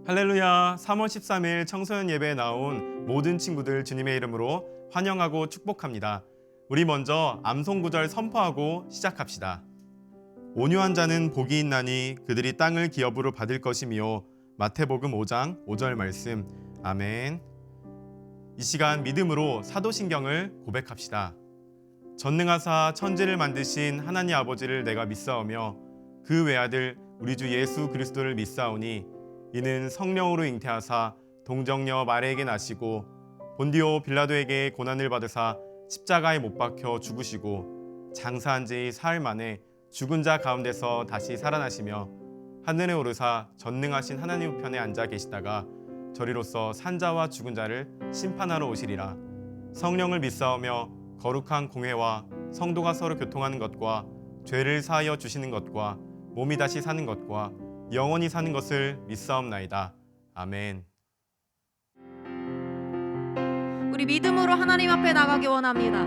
할렐루야. 3월 13일 청소년 예배에 나온 모든 친구들 주님의 이름으로 환영하고 축복합니다. 우리 먼저 암송구절 선포하고 시작합시다. 온유한 자는 복이 있나니 그들이 땅을 기업으로 받을 것이며. 마태복음 5장 5절 말씀. 아멘. 이 시간 믿음으로 사도신경을 고백합시다. 전능하사 천지를 만드신 하나님 아버지를 내가 믿사오며 그 외아들 우리 주 예수 그리스도를 믿사오니 이는 성령으로 잉태하사 동정녀 마리에게 나시고 본디오 빌라도에게 고난을 받으사 십자가에 못 박혀 죽으시고 장사한 지 사흘 만에 죽은 자 가운데서 다시 살아나시며 하늘에 오르사 전능하신 하나님 우편에 앉아 계시다가 저리로서 산자와 죽은 자를 심판하러 오시리라. 성령을 믿사오며 거룩한 공회와 성도가 서로 교통하는 것과 죄를 사하여 주시는 것과 몸이 다시 사는 것과 영원히 사는 것을 믿사옵나이다. 아멘. 우리 믿음으로 하나님 앞에 나가기 원합니다.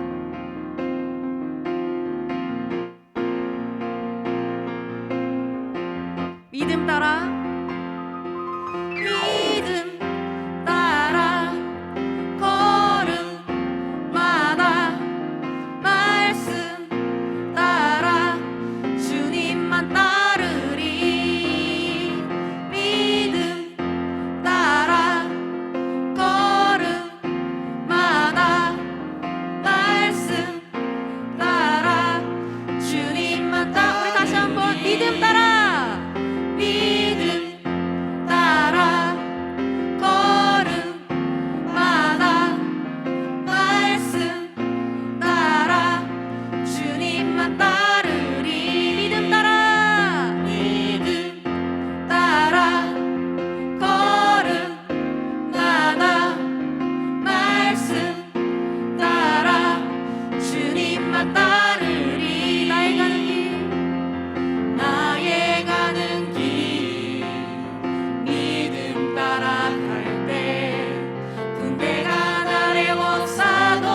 믿음 따라, 믿음 따라 걸음마다 말씀 따라 주님만 따르리. 믿음 따라 걸음마다 말씀 따라 주님만 따라. 우리 다시 한번 믿음 따라. 믿음 따라 걸음마다 말씀 따라 주님만 따르리. 믿음 따라. 믿음 따라 걸음마다 말씀 따라 주님만 따르리. 나의 가는 길, 나의 가는 길 믿음 따라 갈 때 군대가 나를 원사도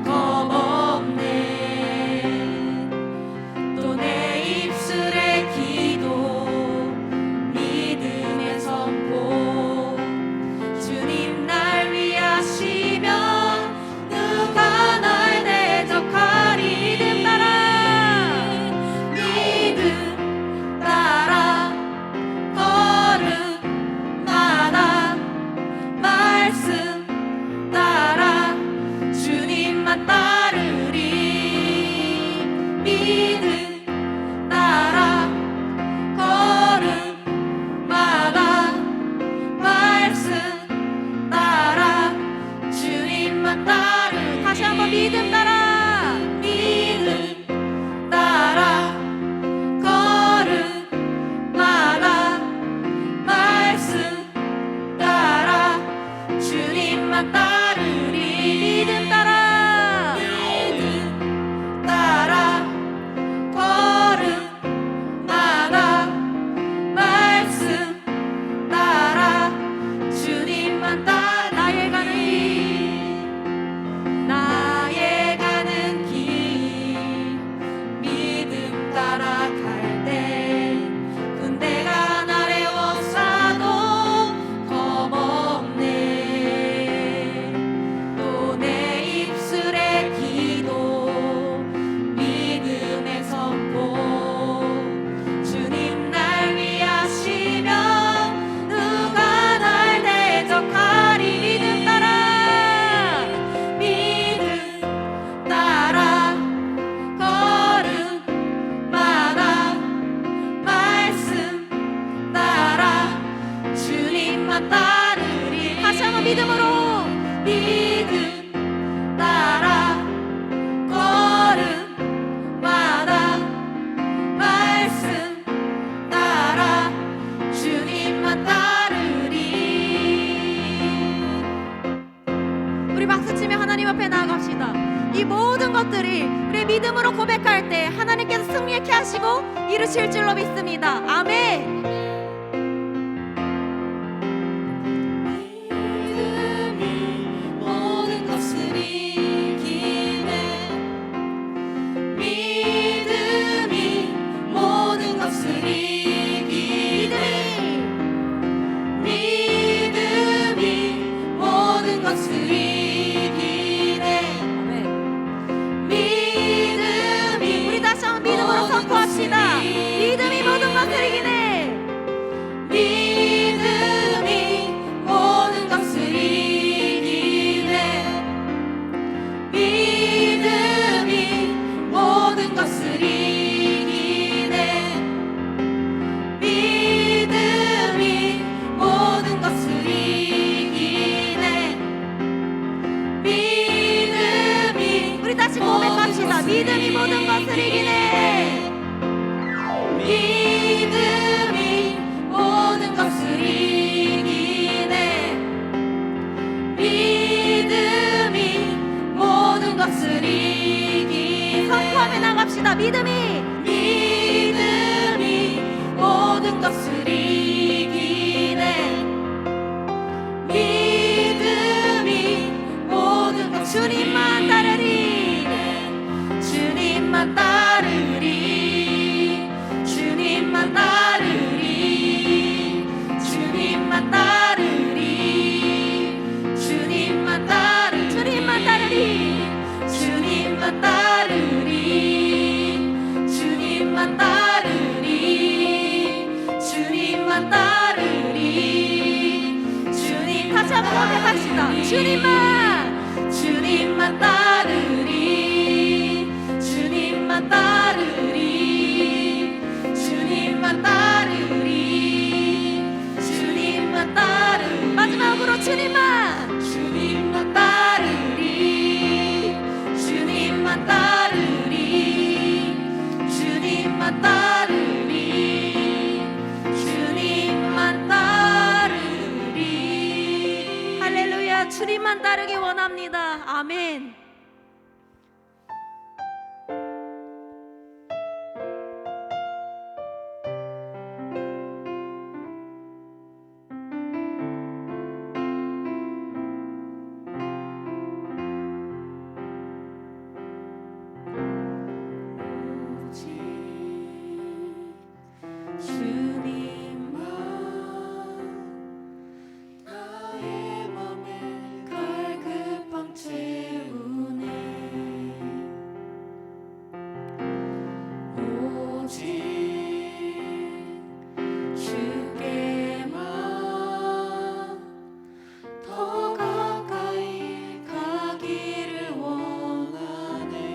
겁없네. 또 내 입술의 기도 믿음의 선포. 주님 날 위하시면 누가 날 대적하리. 믿음 따라. 믿음 따라 걸음마다 말씀 따라 주님만 따르리. 믿음 따라 걸음마다 말씀 따라 주님만 따르리. 다시 한번 믿음 따라. 믿음 따라 걸음마다 말씀 따라 주님만 따르리. 믿음 따라. 믿음 따라 걸음마다 말씀 따라 주님만 따라. 나의 가는 길, 나의 가는 길 믿음 따라 갈 때 군대가 나를 원사도 겁없네. 또 내 입술의 기도 믿음의 선포. 주님 날 위하시면 누가 날 대적하리. 믿음 따라. 믿음 따라 걸음마다 말씀 따라 주님만 따르리. 다시 한번 믿음으로. 믿음 따라 걸음마다 말씀 따라 주님만 따르리. 우리 박수치며 하나님 앞에 나아갑시다. 이 모든 것들이 우리 믿음으로 고백할 때 하나님께서 승리케 하시고 이루실 줄로 믿습니다. 아멘. 믿음이 모든 것을 이기네. 믿음이 모든 것을 이기네. 믿음이 찬양합시다. 믿음이 모든 것을 이기네. 믿음이 모든 것 주님만 따르리. 주님만 따르리. 주님만 따르리. 주님만 따르리. 주님만 따르리. 주님만 따르리. 주님만 따르리. 주님만 따르리. 주님만 따르리. 주님 다시 한번 고백합시다. 주님만 따르리. 주님만 따르리. 주님만 따르리. 주님만 따르리. 마지막으로 주님만 따르리. 주님만 따르리. 주님만 따르리. 주님만 따르리. 할렐루야. 주님만 따르기 원합니다. 아멘.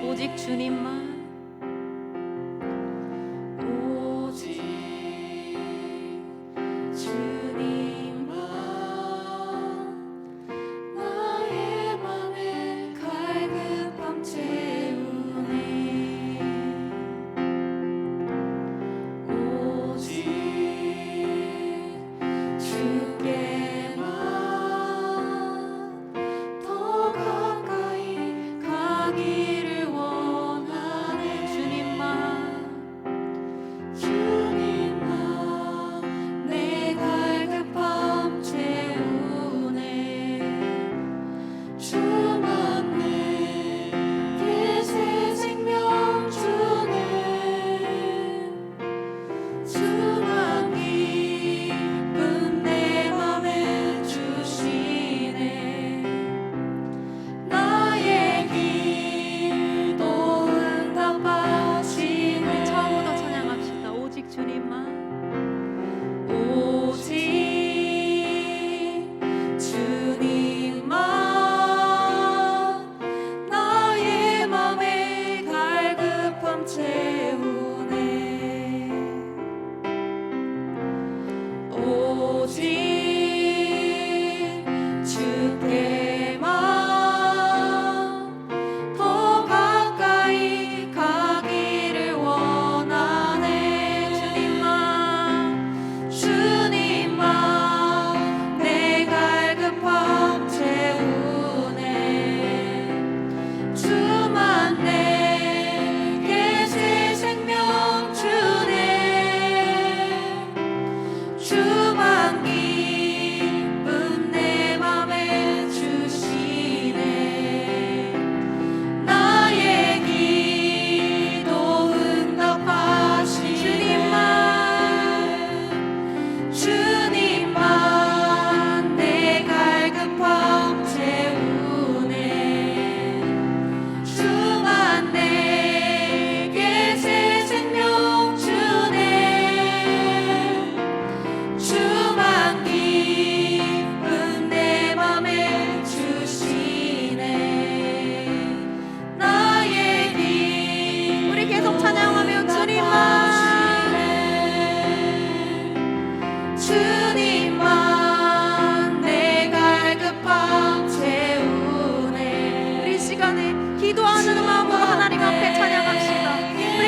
오직 주님만 오직 주님만 나의 맘에 갈급함 채우네. 오직 주께만 더 가까이 가기를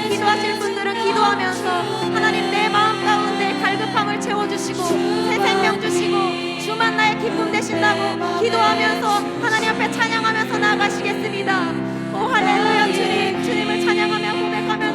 기도하실 분들은 기도하면서 하나님 내 마음 가운데 갈급함을 채워주시고 새 생명 주시고 주만 나의 기쁨 되신다고 기도하면서 하나님 앞에 찬양하면서 나아가시겠습니다. 오 할렐루야. 주님을 찬양하며 고백하며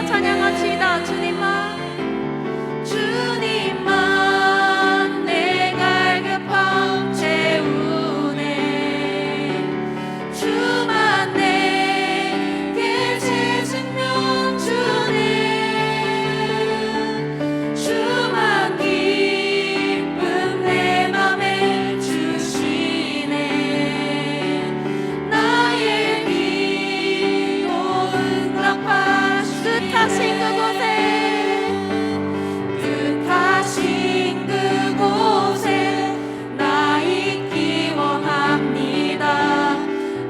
처음부터 찬양합시다. 주님만 내 갈급함 채우네. 주만 내게 제 생명 주네. 주만 기쁨 내 맘에 주시네. 나의 기도 응답하시네. 뜻하신 그곳에 나 있기 원합니다.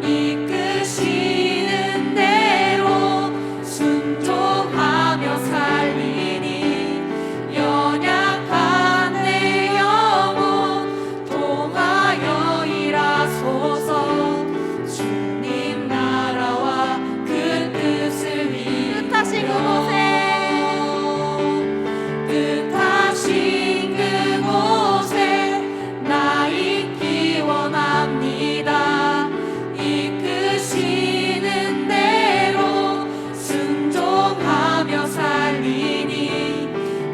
이끄시는 대로 순종하며 살리니 연약한 내 영혼 통하여 일하소서. 주님 나라와 그 뜻을 위하여 뜻하신 그곳에 나 있기 원합니다. 이끄시는 대로 순종하며 살리니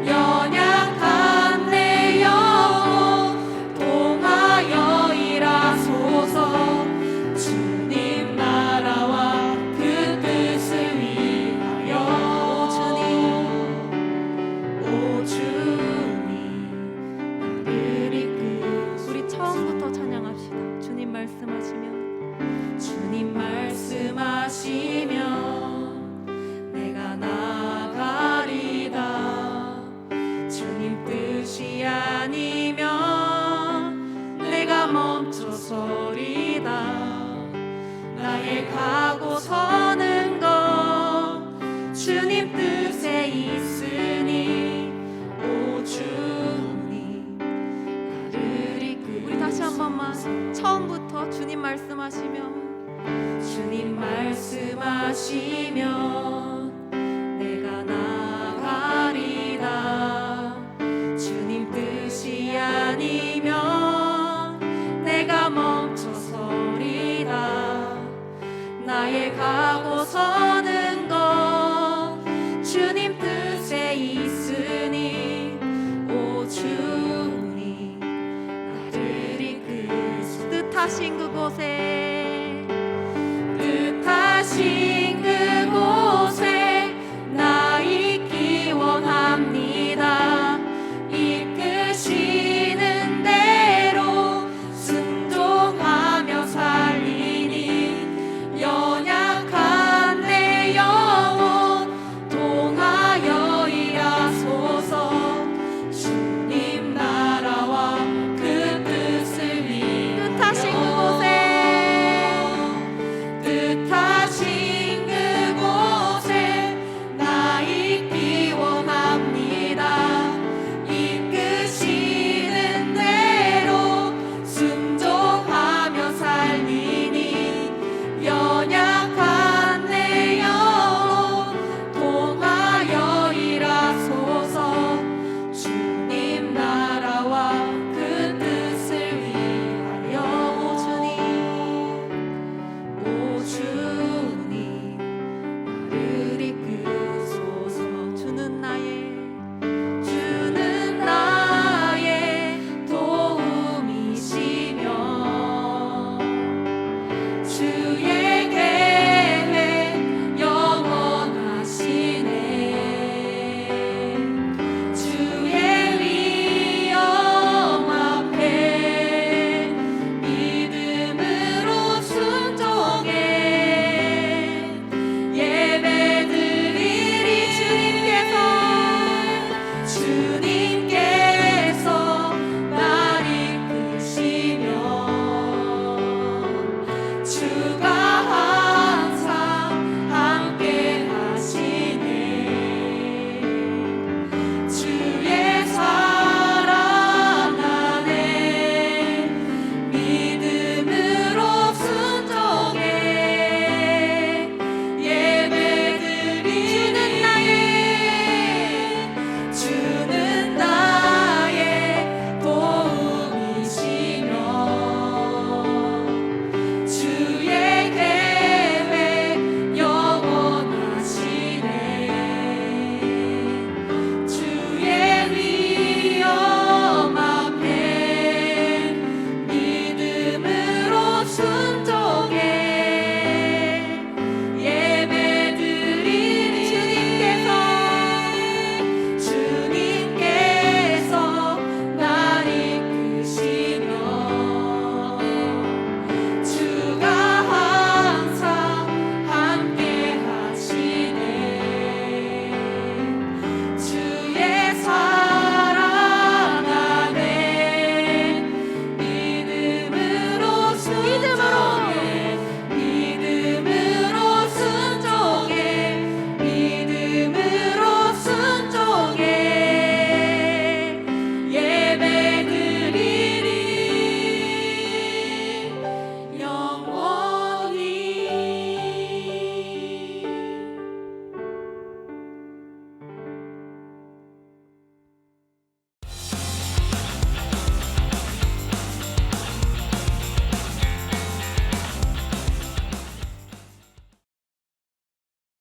연약한 내 영혼 통하여 일하소서. 주님 나라와 그 뜻을 위하여. 오 주님 나를 이끄소서. 우리 처음부터 찬양합시다. 주님 말씀하시면 내가 나가리다. 주님 뜻이 아니면 내가 멈춰서리다. 나의 가고 서는 것 주님 뜻에 있으니 오 주님 나를 이끌. 우리 다시 한 번만 처음부터 주님 말씀하시면 내가 나가리다. 주님 뜻이 아니면 내가 멈춰서리다. 나의 가고 서는 것 주님 뜻에 있으니 오 주님 나를 이끄소서. 뜻하신 그곳에 나 있기 원합니다. 이끄시는 대로 순종하며 살리니 연약한 내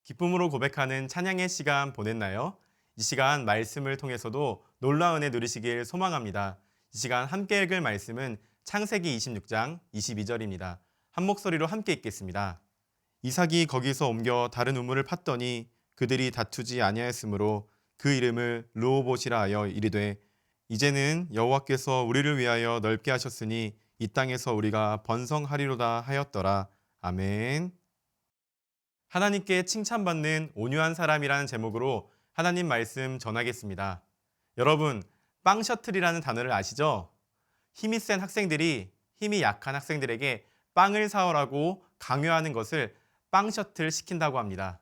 기쁨으로 고백하는 찬양의 시간 보냈나요? 이 시간 말씀을 통해서도 놀라운 은혜 누리시길 소망합니다. 이 시간 함께 읽을 말씀은 창세기 26장 22절입니다. 한 목소리로 함께 읽겠습니다. 이삭이 거기서 옮겨 다른 우물을 팠더니 그들이 다투지 아니하였으므로 그 이름을 르호봇이라 하여 이르되 이제는 여호와께서 우리를 위하여 넓게 하셨으니 이 땅에서 우리가 번성하리로다 하였더라. 아멘. 하나님께 칭찬받는 온유한 사람이라는 제목으로 하나님 말씀 전하겠습니다. 여러분, 빵 셔틀이라는 단어를 아시죠? 힘이 센 학생들이 힘이 약한 학생들에게 빵을 사오라고 강요하는 것을 빵 셔틀 시킨다고 합니다.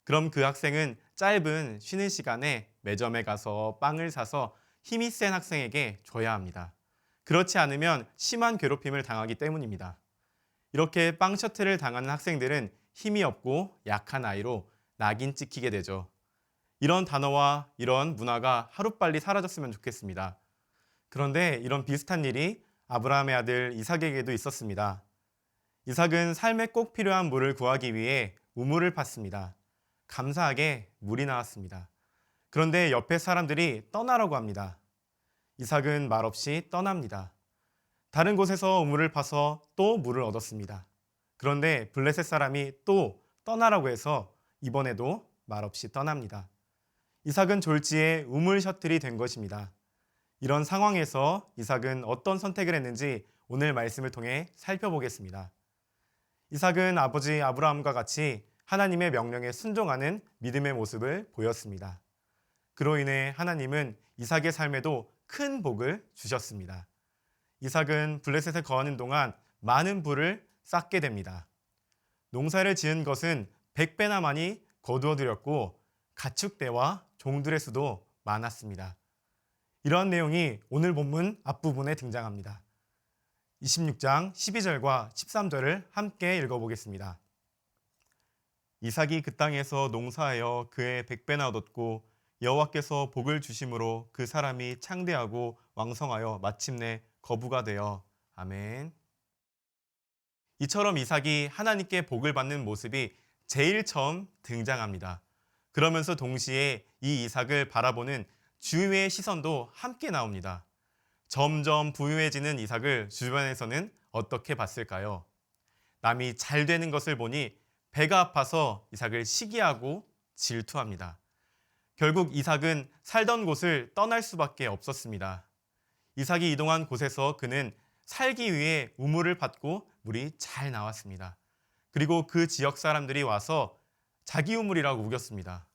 그럼 그 학생은 짧은 쉬는 시간에 매점에 가서 빵을 사서 힘이 센 학생에게 줘야 합니다. 그렇지 않으면 심한 괴롭힘을 당하기 때문입니다. 이렇게 빵 셔틀을 당하는 학생들은 힘이 없고 약한 아이로 낙인 찍히게 되죠. 이런 단어와 이런 문화가 하루빨리 사라졌으면 좋겠습니다. 그런데 이런 비슷한 일이 아브라함의 아들 이삭에게도 있었습니다. 이삭은 삶에 꼭 필요한 물을 구하기 위해 우물을 팠습니다. 감사하게 물이 나왔습니다. 그런데 옆에 사람들이 떠나라고 합니다. 이삭은 말없이 떠납니다. 다른 곳에서 우물을 파서 또 물을 얻었습니다. 그런데 블레셋 사람이 또 떠나라고 해서 이번에도 말없이 떠납니다. 이삭은 졸지에 우물 셔틀이 된 것입니다. 이런 상황에서 이삭은 어떤 선택을 했는지 오늘 말씀을 통해 살펴보겠습니다. 이삭은 아버지 아브라함과 같이 하나님의 명령에 순종하는 믿음의 모습을 보였습니다. 그로 인해 하나님은 이삭의 삶에도 큰 복을 주셨습니다. 이삭은 블레셋에 거하는 동안 많은 부를 쌓게 됩니다. 농사를 지은 것은 100배나 많이 거두어들였고 가축대와 종들의 수도 많았습니다. 이러한 내용이 오늘 본문 앞부분에 등장합니다. 26장 12절과 13절을 함께 읽어보겠습니다. 이삭이 그 땅에서 농사하여 그의 100배나 얻었고 여호와께서 복을 주심으로 그 사람이 창대하고 왕성하여 마침내 거부가 되어 아멘. 이처럼 이삭이 하나님께 복을 받는 모습이 제일 처음 등장합니다. 그러면서 동시에 이 이삭을 바라보는 주위의 시선도 함께 나옵니다. 점점 부유해지는 이삭을 주변에서는 어떻게 봤을까요? 남이 잘 되는 것을 보니 배가 아파서 이삭을 시기하고 질투합니다. 결국 이삭은 살던 곳을 떠날 수밖에 없었습니다. 이삭이 이동한 곳에서 그는 살기 위해 우물을 팠고 물이 잘 나왔습니다. 그리고 그 지역 사람들이 와서 자기 우물이라고 우겼습니다.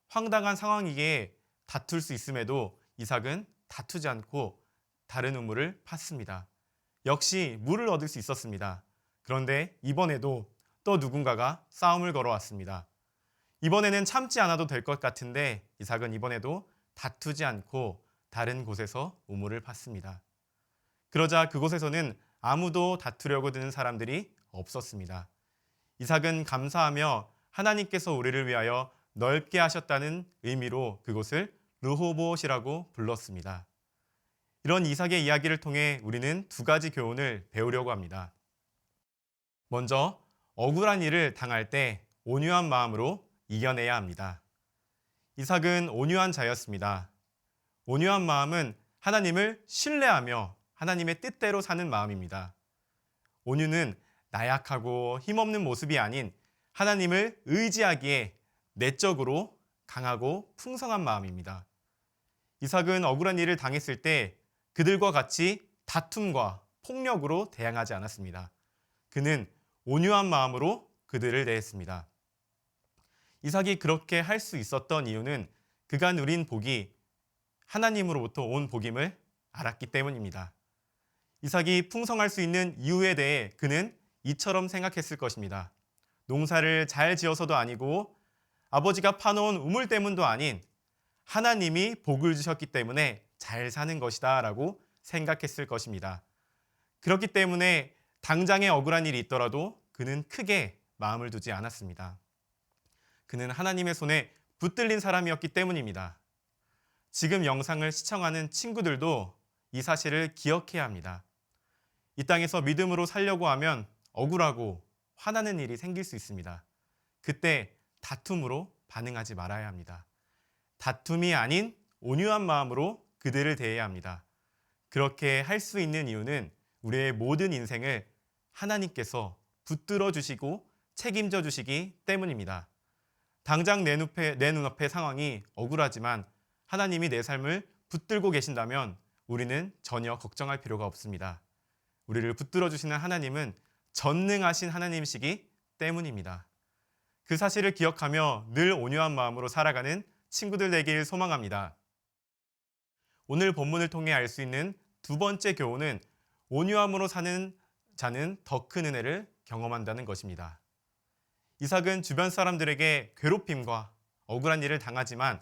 황당한 상황이기에 다툴 수 있음에도 이삭은 다투지 않고 다른 우물을 팠습니다. 역시 물을 얻을 수 있었습니다. 그런데 이번에도 또 누군가가 싸움을 걸어왔습니다. 이번에는 참지 않아도 될 것 같은데 이삭은 이번에도 다투지 않고 다른 곳에서 우물을 팠습니다. 그러자 그곳에서는 아무도 다투려고 드는 사람들이 없었습니다. 이삭은 감사하며 하나님께서 우리를 위하여 넓게 하셨다는 의미로 그곳을 르호봇이라고 불렀습니다. 이런 이삭의 이야기를 통해 우리는 두 가지 교훈을 배우려고 합니다. 먼저 억울한 일을 당할 때 온유한 마음으로 이겨내야 합니다. 이삭은 온유한 자였습니다. 온유한 마음은 하나님을 신뢰하며 하나님의 뜻대로 사는 마음입니다. 온유는 나약하고 힘없는 모습이 아닌 하나님을 의지하기에 내적으로 강하고 풍성한 마음입니다. 이삭은 억울한 일을 당했을 때 그들과 같이 다툼과 폭력으로 대항하지 않았습니다. 그는 온유한 마음으로 그들을 대했습니다. 이삭이 그렇게 할 수 있었던 이유는 그가 누린 복이 하나님으로부터 온 복임을 알았기 때문입니다. 이삭이 풍성할 수 있는 이유에 대해 그는 이처럼 생각했을 것입니다. 농사를 잘 지어서도 아니고 아버지가 파놓은 우물 때문도 아닌 하나님이 복을 주셨기 때문에 잘 사는 것이다 라고 생각했을 것입니다. 그렇기 때문에 당장에 억울한 일이 있더라도 그는 크게 마음을 두지 않았습니다. 그는 하나님의 손에 붙들린 사람이었기 때문입니다. 지금 영상을 시청하는 친구들도 이 사실을 기억해야 합니다. 이 땅에서 믿음으로 살려고 하면 억울하고 화나는 일이 생길 수 있습니다. 그때 다툼으로 반응하지 말아야 합니다. 다툼이 아닌 온유한 마음으로 그들을 대해야 합니다. 그렇게 할 수 있는 이유는 우리의 모든 인생을 하나님께서 붙들어 주시고 책임져 주시기 때문입니다. 당장 내 눈앞의 상황이 억울하지만 하나님이 내 삶을 붙들고 계신다면 우리는 전혀 걱정할 필요가 없습니다. 우리를 붙들어 주시는 하나님은 전능하신 하나님이시기 때문입니다. 그 사실을 기억하며 늘 온유한 마음으로 살아가는 친구들 되길 소망합니다. 오늘 본문을 통해 알 수 있는 두 번째 교훈은 온유함으로 사는 자는 더 큰 은혜를 경험한다는 것입니다. 이삭은 주변 사람들에게 괴롭힘과 억울한 일을 당하지만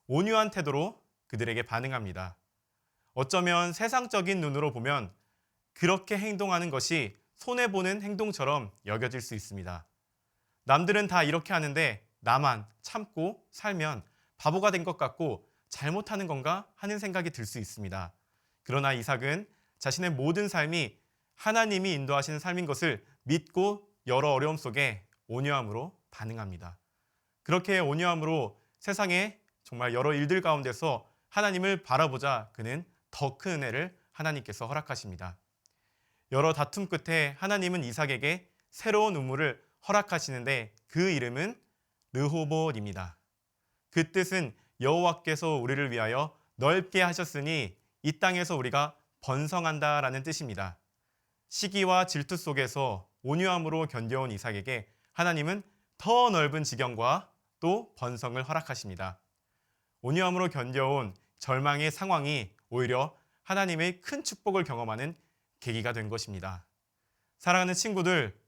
온유한 태도로 그들에게 반응합니다. 어쩌면 세상적인 눈으로 보면 그렇게 행동하는 것이 손해보는 행동처럼 여겨질 수 있습니다. 남들은 다 이렇게 하는데 나만 참고 살면 바보가 된 것 같고 잘못하는 건가 하는 생각이 들 수 있습니다. 그러나 이삭은 자신의 모든 삶이 하나님이 인도하시는 삶인 것을 믿고 여러 어려움 속에 온유함으로 반응합니다. 그렇게 온유함으로 세상에 정말 여러 일들 가운데서 하나님을 바라보자 그는 더 큰 은혜를 하나님께서 허락하십니다. 여러 다툼 끝에 하나님은 이삭에게 새로운 우물을 허락하시는데 그 이름은 르호봇입니다. 그 뜻은 여호와께서 우리를 위하여 넓게 하셨으니 이 땅에서 우리가 번성한다라는 뜻입니다. 시기와 질투 속에서 온유함으로 견뎌온 이삭에게 하나님은 더 넓은 지경과 또 번성을 허락하십니다. 온유함으로 견뎌온 절망의 상황이 오히려 하나님의 큰 축복을 경험하는 계기가 된 것입니다. 사랑하는 친구들,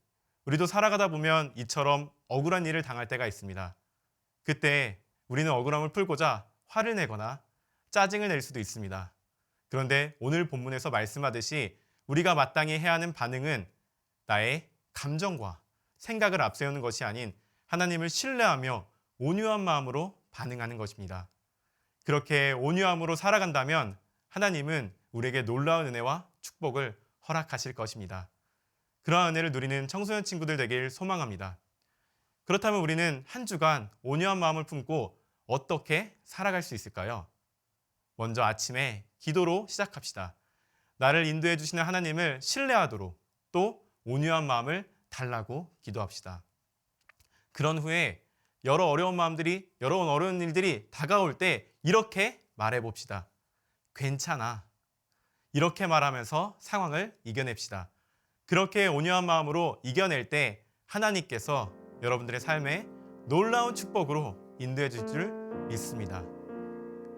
우리도 살아가다 보면 이처럼 억울한 일을 당할 때가 있습니다. 그때 우리는 억울함을 풀고자 화를 내거나 짜증을 낼 수도 있습니다. 그런데 오늘 본문에서 말씀하듯이 우리가 마땅히 해야 하는 반응은 나의 감정과 생각을 앞세우는 것이 아닌 하나님을 신뢰하며 온유한 마음으로 반응하는 것입니다. 그렇게 온유함으로 살아간다면 하나님은 우리에게 놀라운 은혜와 축복을 허락하실 것입니다. 그러한 은혜를 누리는 청소년 친구들 되길 소망합니다. 그렇다면 우리는 한 주간 온유한 마음을 품고 어떻게 살아갈 수 있을까요? 먼저 아침에 기도로 시작합시다. 나를 인도해 주시는 하나님을 신뢰하도록 또 온유한 마음을 달라고 기도합시다. 그런 후에 여러 어려운 일들이 다가올 때 이렇게 말해봅시다. 괜찮아. 이렇게 말하면서 상황을 이겨냅시다. 그렇게 온유한 마음으로 이겨낼 때 하나님께서 여러분들의 삶에 놀라운 축복으로 인도해 주실 줄 믿습니다.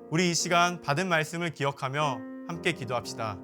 우리 이 시간 받은 말씀을 기억하며 함께 기도합시다.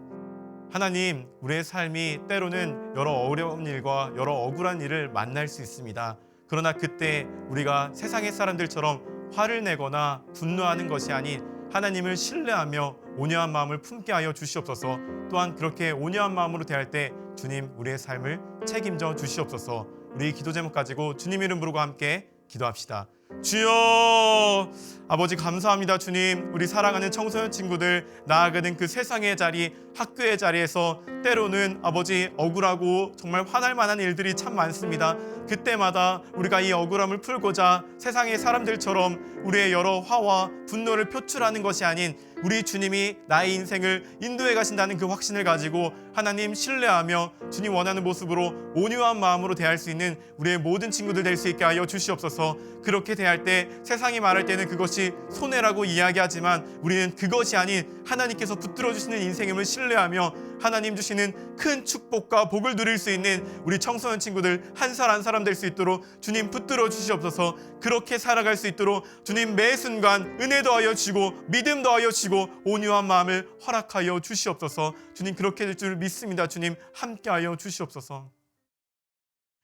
하나님, 우리의 삶이 때로는 여러 어려운 일과 여러 억울한 일을 만날 수 있습니다. 그러나 그때 우리가 세상의 사람들처럼 화를 내거나 분노하는 것이 아닌 하나님을 신뢰하며 온유한 마음을 품게 하여 주시옵소서. 또한 그렇게 온유한 마음으로 대할 때 주님, 우리의 삶을 책임져 주시옵소서. 우리 기도 제목 가지고 주님 이름 부르고 함께 기도합시다. 주여, 아버지 감사합니다. 주님, 우리 사랑하는 청소년 친구들 나아가는 그 세상의 자리, 학교의 자리에서 때로는 아버지 억울하고 정말 화날 만한 일들이 참 많습니다. 그때마다 우리가 이 억울함을 풀고자 세상의 사람들처럼 우리의 여러 화와 분노를 표출하는 것이 아닌 우리 주님이 나의 인생을 인도해 가신다는 그 확신을 가지고 하나님 신뢰하며 주님 원하는 모습으로 온유한 마음으로 대할 수 있는 우리의 모든 친구들 될 수 있게 하여 주시옵소서. 그렇게 대할 때 세상이 말할 때는 그것이 손해라고 이야기하지만 우리는 그것이 아닌 하나님께서 붙들어 주시는 인생임을 신뢰하며 하나님 주시는 큰 축복과 복을 누릴 수 있는 우리 청소년 친구들 한 살 한 사람 될 수 있도록 주님 붙들어 주시옵소서. 그렇게 살아갈 수 있도록 주님 매 순간 은혜 더하여 주시고 믿음 더하여 주시고 온유한 마음을 허락하여 주시옵소서. 주님 그렇게 될 줄 믿습니다. 주님 함께하여 주시옵소서.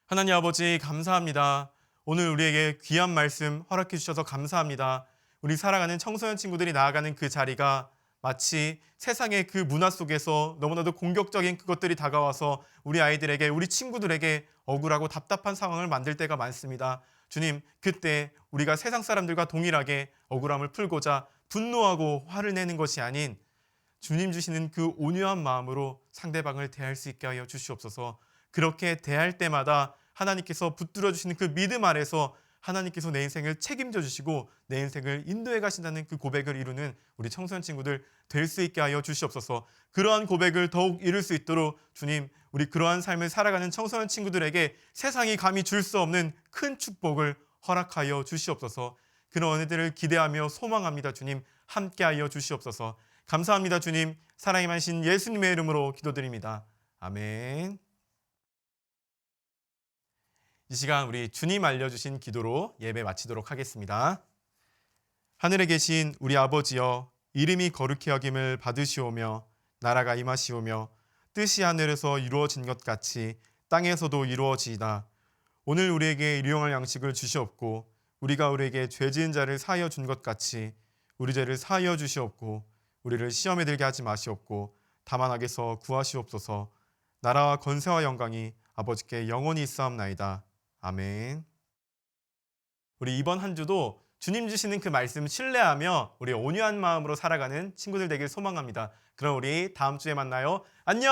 하나님 아버지 감사합니다. 오늘 우리에게 귀한 말씀 허락해 주셔서 감사합니다. 우리 살아가는 청소년 친구들이 나아가는 그 자리가 마치 세상의 그 문화 속에서 너무나도 공격적인 그것들이 다가와서 우리 아이들에게, 우리 친구들에게 억울하고 답답한 상황을 만들 때가 많습니다. 주님, 그때 우리가 세상 사람들과 동일하게 억울함을 풀고자 분노하고 화를 내는 것이 아닌 주님 주시는 그 온유한 마음으로 상대방을 대할 수 있게 하여 주시옵소서. 그렇게 대할 때마다 하나님께서 붙들어 주시는 그 믿음 아래서 하나님께서 내 인생을 책임져 주시고 내 인생을 인도해 가신다는 그 고백을 이루는 우리 청소년 친구들 될 수 있게 하여 주시옵소서. 그러한 고백을 더욱 이룰 수 있도록 주님, 우리 그러한 삶을 살아가는 청소년 친구들에게 세상이 감히 줄 수 없는 큰 축복을 허락하여 주시옵소서. 그런 은혜들을 기대하며 소망합니다. 주님, 함께하여 주시옵소서. 감사합니다. 주님, 사랑이 많으신 예수님의 이름으로 기도드립니다. 아멘. 이 시간 우리 주님 알려주신 기도로 예배 마치도록 하겠습니다. 하늘에 계신 우리 아버지여, 이름이 거룩히 여김을 받으시오며 나라가 임하시오며 뜻이 하늘에서 이루어진 것 같이 땅에서도 이루어지이다. 오늘 우리에게 일용할 양식을 주시옵고 우리가 우리에게 죄 지은 자를 사하여 준 것 같이 우리 죄를 사하여 주시옵고 우리를 시험에 들게 하지 마시옵고 다만 악에서 구하시옵소서. 나라와 권세와 영광이 아버지께 영원히 있사옵나이다. 아멘. 우리 이번 한 주도 주님 주시는 그 말씀 신뢰하며 우리 온유한 마음으로 살아가는 친구들 되길 소망합니다. 그럼 우리 다음 주에 만나요. 안녕.